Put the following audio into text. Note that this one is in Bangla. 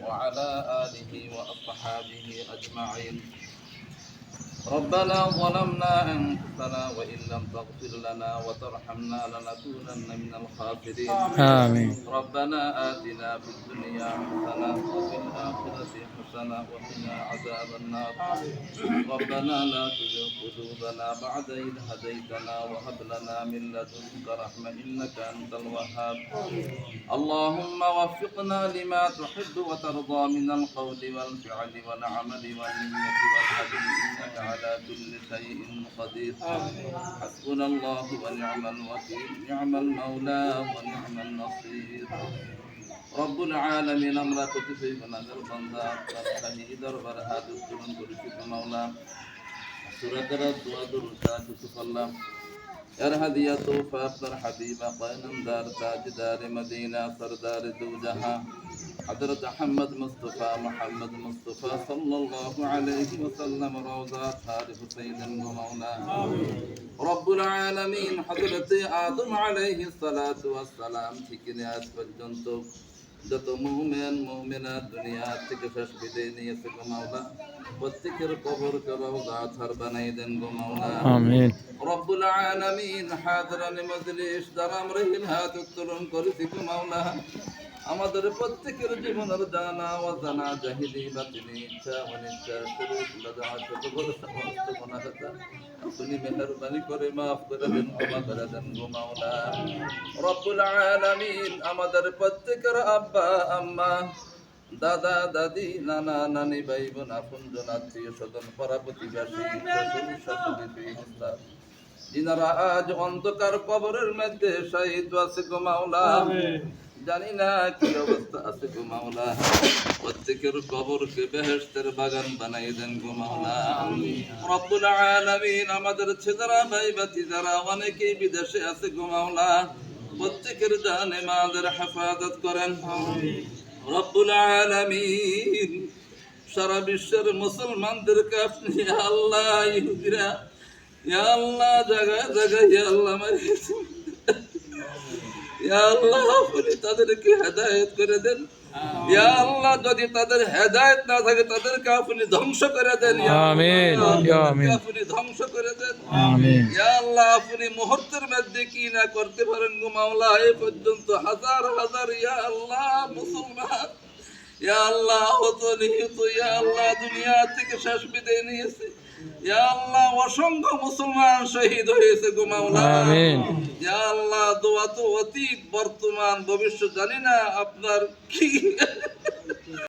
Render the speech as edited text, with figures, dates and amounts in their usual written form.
وعلى آله وأصحابه أجمعين. ربنا ظلمنا أنفسنا وإن لم تغفر لنا وترحمنا لنكونن من الخاسرين. آمين. ربنا آتنا في الدنيا حسنة وفي الآخرة حسنة وقنا عذاب النار. ربنا لا تزغ قلوبنا بعد إذ هديتنا وهب لنا من لدنك رحمة إنك أنت الوهاب. اللهم وفقنا لما تحب وترضى من القول والفعل والعمل والنية والهدي إنك على كل شيء قدير. حسبنا الله ونعم الوكيل، نعم المولى ونعم النصير. رب العالمين আমরা প্রতিটি গুনাহগার বান্দা তার শহীদ দরবার হাত উত্তোলন করেছি মাওলা সূরা করাত দোয়া দরুদ কিছু করলাম यार हदिया तोहफा पर हबीबा पैगंबर ताजदार मदीना सरदार दो जहां हजरत अहमद मुस्तफ़ा मोहम्मद मुस्तफ़ा सल्लल्लाहु अलैहि वसल्लम रोज़ा थार हुसैन मौला रब्बुल आलमीन हजरत आदम अलैहि सलातु वस्सलाम থেকে আজ পর্যন্ত যত মুমিন মুমিনাত দুনিয়া থেকে শেষ বিদায় নিয়েছে গো মাওলা প্রত্যেকের কবরকে রওজা থার বানাই দেন গো মাওলা আমিন। রব্বুল আলামিন হাদরান মজলিস যারা আমরা হাত উত্তোলন করেছি গো মাওলা আমাদের প্রত্যেকের জীবনের জানা অজানা জাহিলি বাতিনি ইচ্ছা অনিচ্ছা শুরুত লদাত কবর সমস্ত গুনাহ আপনি মেহেরবানি করে maaf করে দেন ক্ষমা করে দেন গো মাওলা রব্বুল আলামিন আমাদের প্রত্যেকের আব্বা আম্মা দাদা দাদি নানা নানি ভাই বোন আপনজন আত্মীয় স্বজন পাড়া প্রতিবেশী শ্বশুর শাশুড়ি উস্তাদ যিনারা আজ অন্ধকার কবরের মধ্যে শহীদ আছে গো মাওলা জানি না কি অবস্থা আছে গো মাওলা প্রত্যেকের কবরকে বেহেশতের বাগান বানাই দেন গো মাওলা রব্বুল আলামিন আমাদের ছেলেরা ভাই ভাতিজারা অনেকেই বিদেশে আছে গো মাওলা প্রত্যেকের জানে মাদের হেফাজত করেন রব্বুল আলামিন সারা বিশ্বের মুসলমানদেরকে আপনি আল্লাহ ইহুদিরা ইয়া আল্লাহ জায়গায় জায়গায় ইয়া আল্লাহ মারিয়েছেন ইয়া আল্লাহ আপনি তাদেরকে হেদায়েত করে দেন ইয়া আল্লাহ যদি তাদের হেদায়েত না থাকে তাদেরকে আপনি ধ্বংস করে দেন আমিন ইয়া আমিন আপনি ধ্বংস করে দেন আমিন ইয়া আল্লাহ আপনি মুহূর্তের মধ্যে কি না করতে পারেন গো মাওলা এই পর্যন্ত হাজার হাজার ইয়া আল্লাহ মুসলমান ইয়া আল্লাহ হত নিহত ইয়া আল্লাহ দুনিয়া থেকে শেষ বিদায় নিয়েছে ইয়া আল্লাহ অসংখ্য মুসলমান শহীদ হয়েছে গো মাওলা আমিন ইয়া আল্লাহ দোয়া তো অতীত বর্তমান ভবিষ্যৎ জানি না আপনার কি